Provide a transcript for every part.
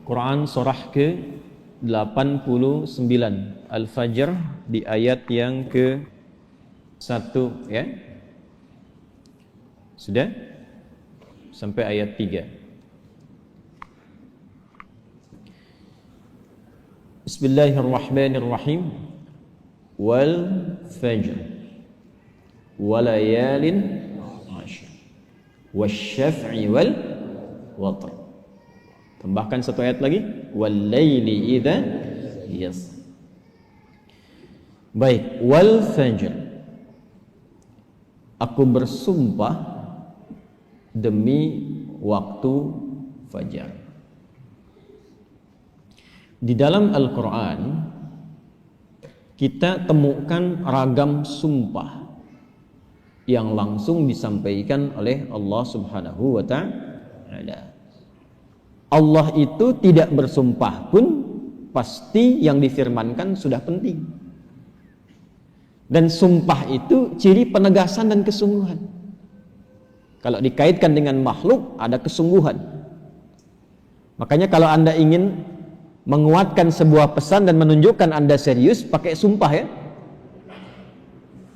Quran surah ke-89 Al-Fajr di ayat yang ke-1 ya. Sudah? Sampai ayat 3. Bismillahirrahmanirrahim. Wal fajr walayalin ashr wasyaf'i wal watr. Tambahkan satu ayat lagi, wal laili idza yas. Baik, wal fajr, aku bersumpah demi waktu fajar. Di dalam Al-Quran kita temukan ragam sumpah yang langsung disampaikan oleh Allah Subhanahu wa ta'ala. Allah itu tidak bersumpah pun pasti yang difirmankan sudah penting. Dan sumpah itu ciri penegasan dan kesungguhan. Kalau dikaitkan dengan makhluk ada kesungguhan. Makanya kalau Anda ingin menguatkan sebuah pesan dan menunjukkan Anda serius, pakai sumpah ya.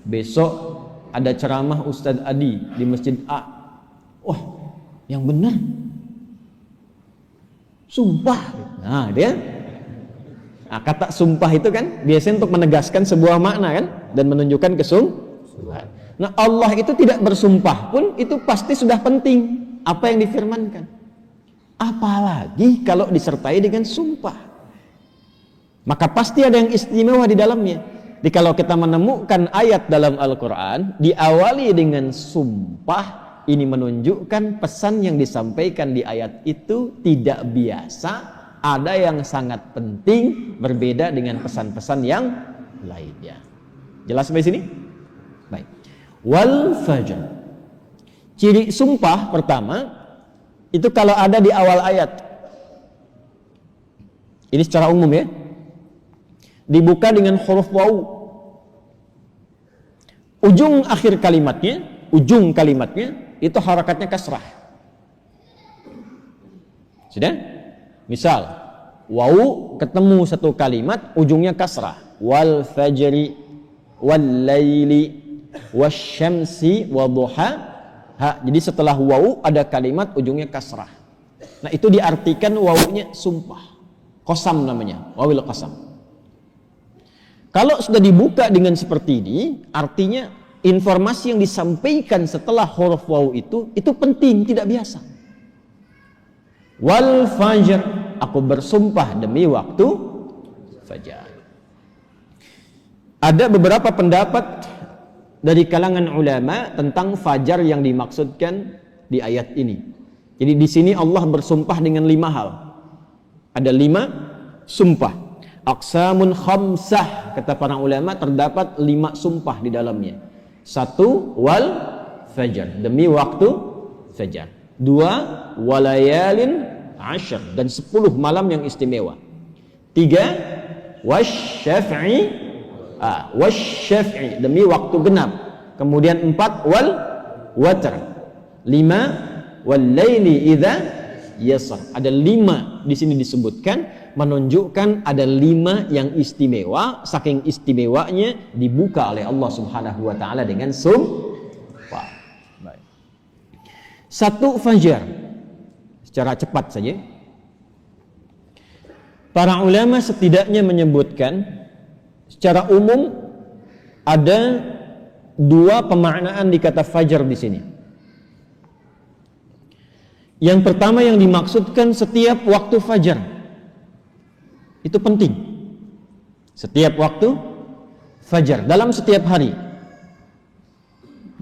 Besok ada ceramah Ustadz Adi di Masjid A. Wah, yang benar sumpah. Nah, dia. Nah, kata sumpah itu kan biasanya untuk menegaskan sebuah makna kan dan menunjukkan kesungguhan. Nah, Allah itu tidak bersumpah pun itu pasti sudah penting apa yang difirmankan. Apalagi kalau disertai dengan sumpah. Maka pasti ada yang istimewa di dalamnya. Jadi kalau kita menemukan ayat dalam Al-Quran diawali dengan sumpah, ini menunjukkan pesan yang disampaikan di ayat itu tidak biasa, ada yang sangat penting, berbeda dengan pesan-pesan yang lainnya. Jelas sampai sini? Baik. Wal fajr. Ciri sumpah pertama itu kalau ada di awal ayat. Ini secara umum ya. Dibuka dengan huruf waw. Ujung akhir kalimatnya, ujung kalimatnya itu harakatnya kasrah. Sudah? Misal, waw ketemu satu kalimat ujungnya kasrah. Wal fajri wal laili wasyamsi wadduha. Jadi setelah waw ada kalimat ujungnya kasrah. Nah, itu diartikan wawnya sumpah. Qasam namanya, wawil qasam. Kalau sudah dibuka dengan seperti ini, artinya informasi yang disampaikan setelah huruf waw itu penting, tidak biasa. Wal fajr, aku bersumpah demi waktu fajar. Ada beberapa pendapat dari kalangan ulama tentang fajar yang dimaksudkan di ayat ini. Jadi di sini Allah bersumpah dengan 5 hal. Ada 5 sumpah. Aqsamun khamsah, kata para ulama terdapat 5 sumpah di dalamnya. 1 wal fajar, demi waktu fajar. 2 walayalin ashr, dan 10 malam yang istimewa. 3 wasyaf'i, wasyaf'i, demi waktu genap. Kemudian 4 wal watr. 5 wal laili idza yasr. Ada 5 di sini disebutkan, menunjukkan ada 5 yang istimewa. Saking istimewanya dibuka oleh Allah Subhanahu wa ta'ala dengan sumpah. Baik. 1 fajar, secara cepat saja. Para ulama setidaknya menyebutkan secara umum ada 2 pemaknaan di kata fajar di sini. Yang pertama yang dimaksudkan setiap waktu fajar. Itu penting. Setiap waktu fajar, dalam setiap hari.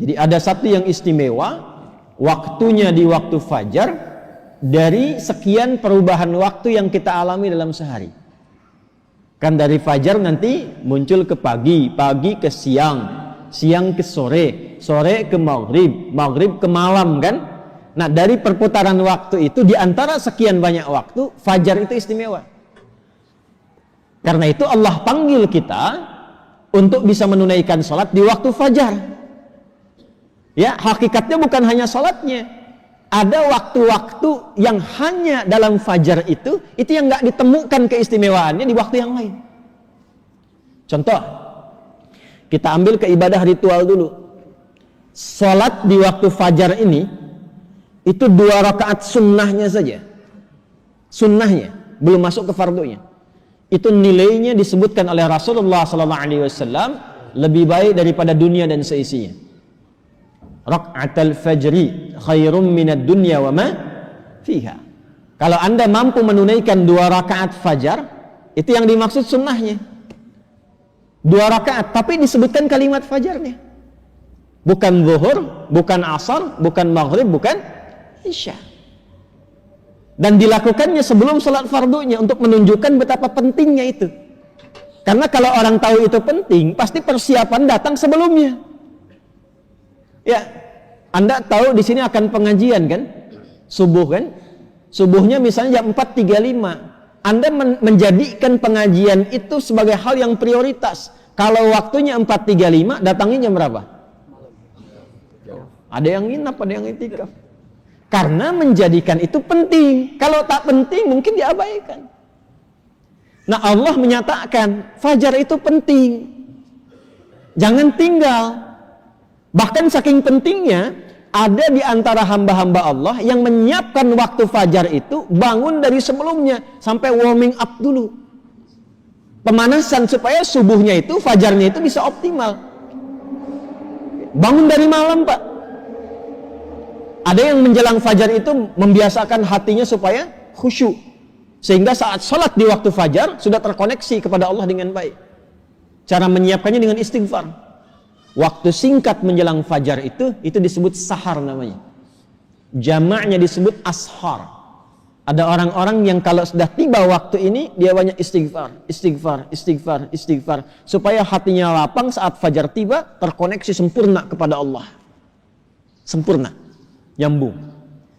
Jadi ada satu yang istimewa, waktunya di waktu fajar dari sekian perubahan waktu yang kita alami dalam sehari. Kan dari fajar nanti muncul ke pagi, pagi ke siang, siang ke sore, sore ke maghrib, maghrib ke malam kan. Nah, dari perputaran waktu itu di antara sekian banyak waktu, fajar itu istimewa. Karena itu Allah panggil kita untuk bisa menunaikan sholat di waktu fajar. Ya, hakikatnya bukan hanya sholatnya, ada waktu-waktu yang hanya dalam fajar itu yang nggak ditemukan keistimewaannya di waktu yang lain. Contoh, kita ambil ke ibadah ritual dulu. Salat di waktu fajar ini itu 2 rakaat sunnahnya saja. Sunnahnya, belum masuk ke fardunya. Itu nilainya disebutkan oleh Rasulullah SAW lebih baik daripada dunia dan seisinya. Raka'atul fajri khairum minad dunya wa ma fiha. Kalau Anda mampu menunaikan 2 rakaat fajar, itu yang dimaksud sunnahnya. 2 rakaat, tapi disebutkan kalimat fajarnya. Bukan zuhur, bukan asar, bukan maghrib, bukan isya. Dan dilakukannya sebelum salat fardunya untuk menunjukkan betapa pentingnya itu. Karena kalau orang tahu itu penting, pasti persiapan datang sebelumnya. Ya, Anda tahu di sini akan pengajian kan? Subuh kan? Subuhnya misalnya jam 4.35. Anda menjadikan pengajian itu sebagai hal yang prioritas. Kalau waktunya 4.35, datangnya jam berapa? Ada yang nginap, ada yang itikaf. Karena menjadikan itu penting. Kalau tak penting, mungkin diabaikan. Nah, Allah menyatakan, fajar itu penting. Jangan tinggal. Bahkan saking pentingnya, ada di antara hamba-hamba Allah yang menyiapkan waktu fajar itu bangun dari sebelumnya sampai warming up dulu, pemanasan supaya subuhnya itu, fajarnya itu bisa optimal. Bangun dari malam, Pak. Ada yang menjelang fajar itu membiasakan hatinya supaya khusyuk, sehingga saat sholat di waktu fajar sudah terkoneksi kepada Allah dengan baik. Cara menyiapkannya dengan istighfar. Waktu singkat menjelang fajar itu disebut sahar namanya. Jamaknya disebut ashar. Ada orang-orang yang kalau sudah tiba waktu ini, dia banyak istighfar, istighfar, istighfar, istighfar, supaya hatinya lapang saat fajar tiba, terkoneksi sempurna kepada Allah. Sempurna, nyambung.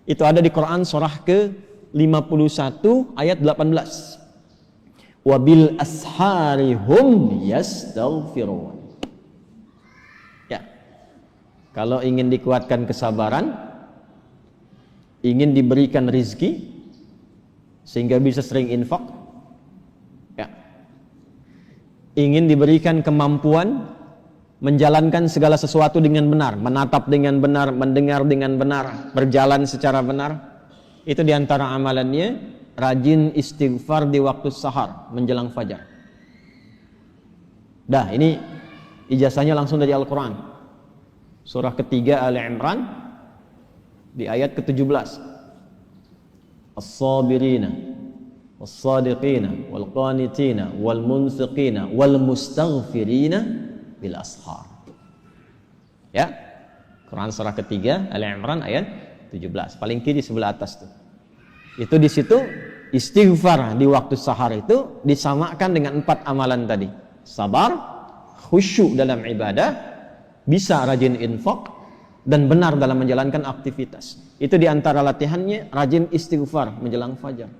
Itu ada di Quran surah ke-51 ayat 18. Wabil ashari hum yastaghfirun. Kalau ingin dikuatkan kesabaran, ingin diberikan rizki, sehingga bisa sering infak, ya. Ingin diberikan kemampuan menjalankan segala sesuatu dengan benar, menatap dengan benar, mendengar dengan benar, berjalan secara benar. Itu diantara amalannya, rajin istighfar di waktu sahar menjelang fajar. Dah, ini ijazahnya langsung dari Al-Quran. Surah ketiga Ali Imran di ayat ke-17. As-sabirina was-sadiqina wal-qanitina wal-munfiqina wal-mustaghfirina bil ashar. Ya. Quran surah ketiga Ali Imran ayat 17. Paling kiri sebelah atas tuh. Itu di situ istighfar di waktu sahar itu disamakan dengan 4 amalan tadi. Sabar, khusyuk dalam ibadah, bisa rajin infak, dan benar dalam menjalankan aktivitas. Itu diantara latihannya, rajin istighfar menjelang fajar.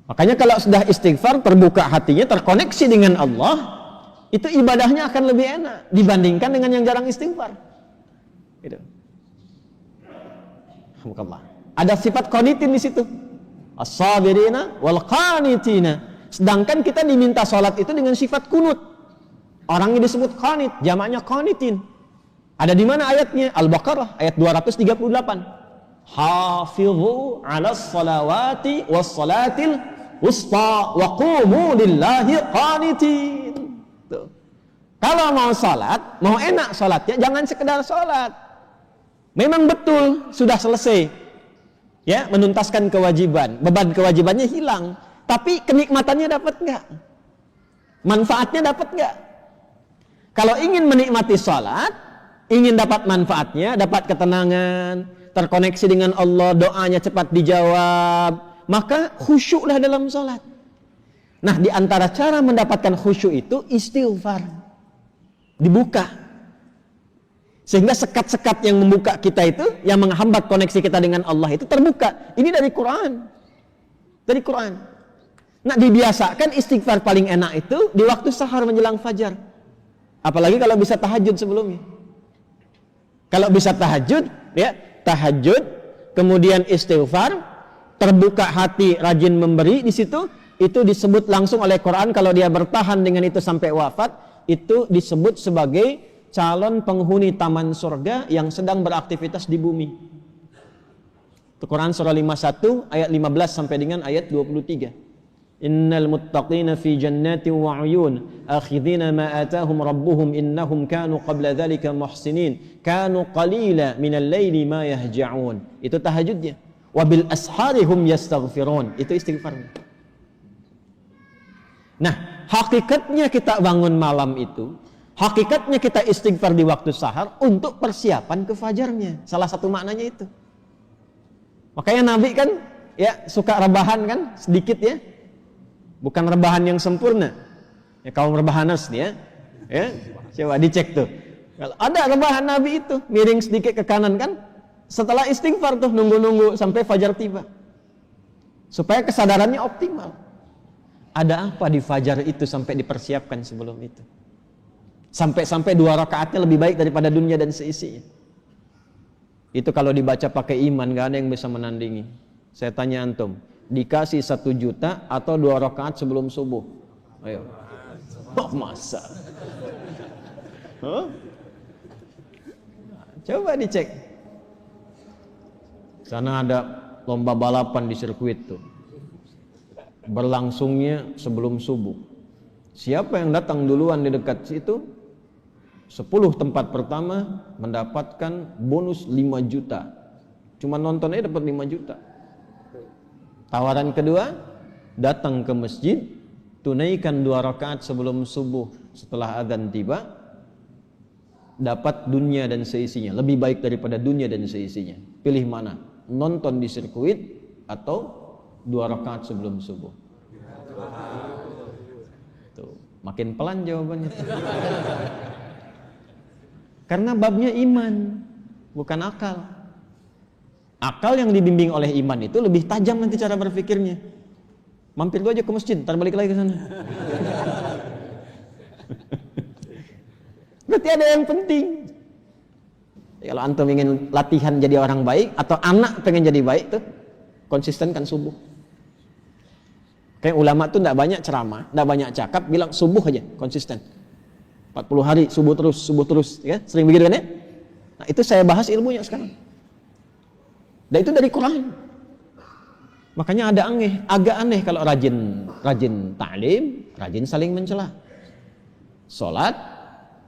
Makanya kalau sudah istighfar, terbuka hatinya, terkoneksi dengan Allah, itu ibadahnya akan lebih enak dibandingkan dengan yang jarang istighfar. Gitu. Alhamdulillah. Ada sifat qanitin di situ. As-sabirina wal qanitina. Sedangkan kita diminta sholat itu dengan sifat kunut. Orangnya disebut qanit, jamaknya qanitin. Ada di mana ayatnya? Al-Baqarah ayat 238. Hafizu 'alas salawati was salatil wusta wa qumu lillahi qanitin. Tuh. Kalau mau salat, mau enak salatnya, jangan sekedar salat. Memang betul sudah selesai. Ya, menuntaskan kewajiban, beban kewajibannya hilang, tapi kenikmatannya dapat enggak? Manfaatnya dapat enggak? Kalau ingin menikmati salat, ingin dapat manfaatnya, dapat ketenangan, terkoneksi dengan Allah, doanya cepat dijawab, maka khusyuklah dalam salat. Nah, di antara cara mendapatkan khusyuk itu istighfar. Dibuka. Sehingga sekat-sekat yang membuka kita itu, yang menghambat koneksi kita dengan Allah itu terbuka. Ini dari Quran. Dari Quran. Nah, dibiasakan istighfar paling enak itu di waktu sahar menjelang fajar. Apalagi kalau bisa tahajud sebelumnya. Kalau bisa tahajud, ya, tahajud kemudian istighfar, terbuka hati, rajin memberi di situ, itu disebut langsung oleh Quran kalau dia bertahan dengan itu sampai wafat, itu disebut sebagai calon penghuni taman surga yang sedang beraktivitas di bumi. Quran surah 51 ayat 15 sampai dengan ayat 23. Innal muttaqina fi jannatin wa 'uyun akhidhina ma atahum rabbuhum innahum kanu qabla dhalika muhsinin kanu qalila minal laili ma yahja'un. Itu tahajudnya. Wa bil ashari hum yastaghfirun. Itu istighfarnya. Nah, hakikatnya kita bangun malam itu, hakikatnya kita istighfar di waktu sahar untuk persiapan ke fajarnya. Salah satu maknanya itu. Makanya Nabi kan ya suka rebahan kan sedikit ya. Bukan rebahan yang sempurna. Ya kaum rebahanas nih ya. Ya, coba dicek tuh. Kalau ada rebahan Nabi itu, miring sedikit ke kanan kan, setelah istighfar tuh nunggu-nunggu sampai fajar tiba. Supaya kesadarannya optimal. Ada apa di fajar itu sampai dipersiapkan sebelum itu? Sampai-sampai 2 rakaatnya lebih baik daripada dunia dan seisinya. Itu kalau dibaca pakai iman, gak ada yang bisa menandingi. Saya tanya antum, dikasih 1 juta atau 2 rakaat sebelum subuh? Ayo. Oh, masa? Huh? Coba dicek. Sana ada lomba balapan di sirkuit tuh. Berlangsungnya sebelum subuh. Siapa yang datang duluan di dekat situ, 10 tempat pertama mendapatkan bonus 5 juta. Cuma nonton aja dapat 5 juta. Tawaran kedua, datang ke masjid, tunaikan 2 rakaat sebelum subuh setelah azan tiba, dapat dunia dan seisinya, lebih baik daripada dunia dan seisinya. Pilih mana? Nonton di sirkuit atau 2 rakaat sebelum subuh? Tuh, makin pelan jawabannya. Karena babnya iman, bukan akal. Akal yang dibimbing oleh iman itu lebih tajam nanti cara berpikirnya. Mampir dulu aja ke masjid, ntar balik lagi ke sana. Berarti ada yang penting. Kalau antum ingin latihan jadi orang baik atau anak pengen jadi baik tuh, konsistenkan subuh. Kayak ulama tuh enggak banyak ceramah, enggak banyak cakap, bilang subuh aja, konsisten. 40 hari subuh terus, ya. Sering begitu kan ya? Nah, itu saya bahas ilmunya sekarang. Dan itu dari Quran. Makanya agak aneh kalau rajin ta'lim, rajin saling mencela. Salat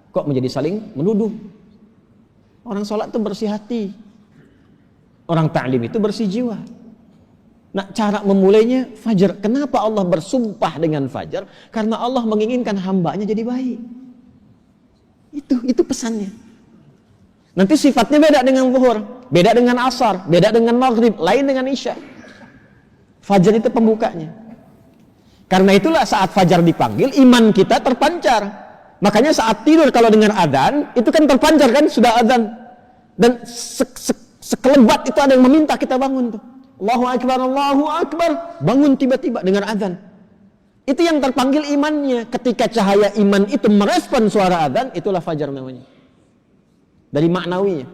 kok menjadi saling menuduh. Orang salat itu bersih hati. Orang ta'lim itu bersih jiwa. Nah, cara memulainya fajar. Kenapa Allah bersumpah dengan fajar? Karena Allah menginginkan hambanya jadi baik. Itu pesannya. Nanti sifatnya beda dengan zuhur, beda dengan asar, beda dengan maghrib, lain dengan isya. Fajar itu pembukanya. Karena itulah saat fajar dipanggil, iman kita terpancar. Makanya saat tidur kalau dengar adzan, itu kan terpancar kan, sudah adzan. Dan sekelebat itu ada yang meminta kita bangun tuh. Allahu Akbar, bangun tiba-tiba dengar adzan. Itu yang terpanggil imannya. Ketika cahaya iman itu merespon suara adzan, itulah fajar namanya. Dari maknawinya,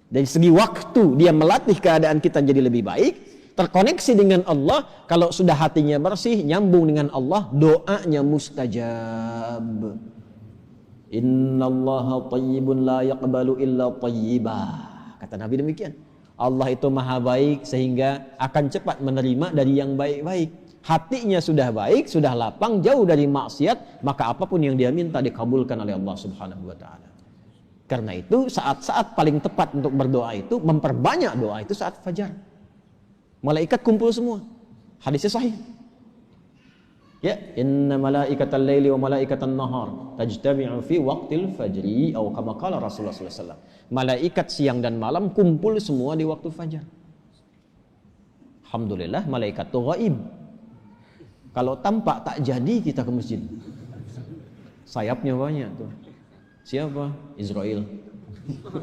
dari segi waktu dia melatih keadaan kita jadi lebih baik, terkoneksi dengan Allah. Kalau sudah hatinya bersih, nyambung dengan Allah, doanya mustajab. Innallaha thayyibun la yaqbalu illa thayyibah. Kata Nabi demikian. Allah itu maha baik sehingga akan cepat menerima dari yang baik-baik. Hatinya sudah baik, sudah lapang, jauh dari maksiat, maka apapun yang dia minta dikabulkan oleh Allah Subhanahu wa taala. Karena itu saat-saat paling tepat untuk berdoa itu, memperbanyak doa itu saat fajar. Malaikat kumpul semua. Hadisnya sahih. Ya, inna malaikatal laili wa malaikatan nahar tajtami'u fi waqtil fajri atau kama qala Rasulullah sallallahu alaihi wasallam. Malaikat siang dan malam kumpul semua di waktu fajar. Alhamdulillah malaikat itu gaib. Kalau tampak tak jadi kita ke masjid. Sayapnya banyak tuh. Siapa? Israel.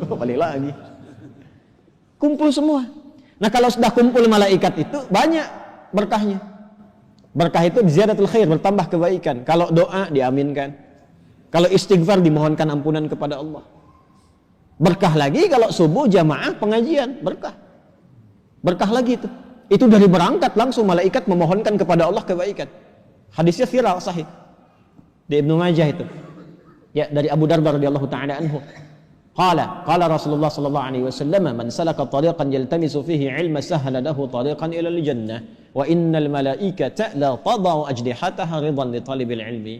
Balik lagi. Kumpul semua. Nah, kalau sudah kumpul malaikat itu banyak berkahnya. Berkah itu ziyadatul khair, bertambah kebaikan. Kalau doa diaminkan. Kalau istighfar dimohonkan ampunan kepada Allah. Berkah lagi kalau subuh jamaah pengajian, berkah. Berkah lagi itu. Itu dari berangkat langsung malaikat memohonkan kepada Allah kebaikan. Hadisnya viral sahih di Ibnu Majah itu. Ya, dari Abu Darda radhiyallahu taala anhu. Qala Rasulullah sallallahu alaihi wasallam, "Man salaka tariqan yaltamisu fihi 'ilma sahhala lahu tariqan ila al-jannah, wa innal malaikata la tadau ajnihataha ridan li talibil ilmi."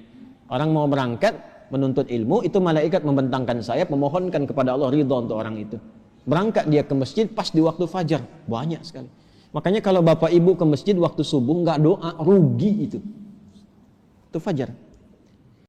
Orang mau berangkat menuntut ilmu, itu malaikat membentangkan sayap memohonkan kepada Allah ridha untuk orang itu. Berangkat dia ke masjid pas di waktu fajar, banyak sekali. Makanya kalau bapak ibu ke masjid waktu subuh nggak doa, rugi itu. Itu fajar.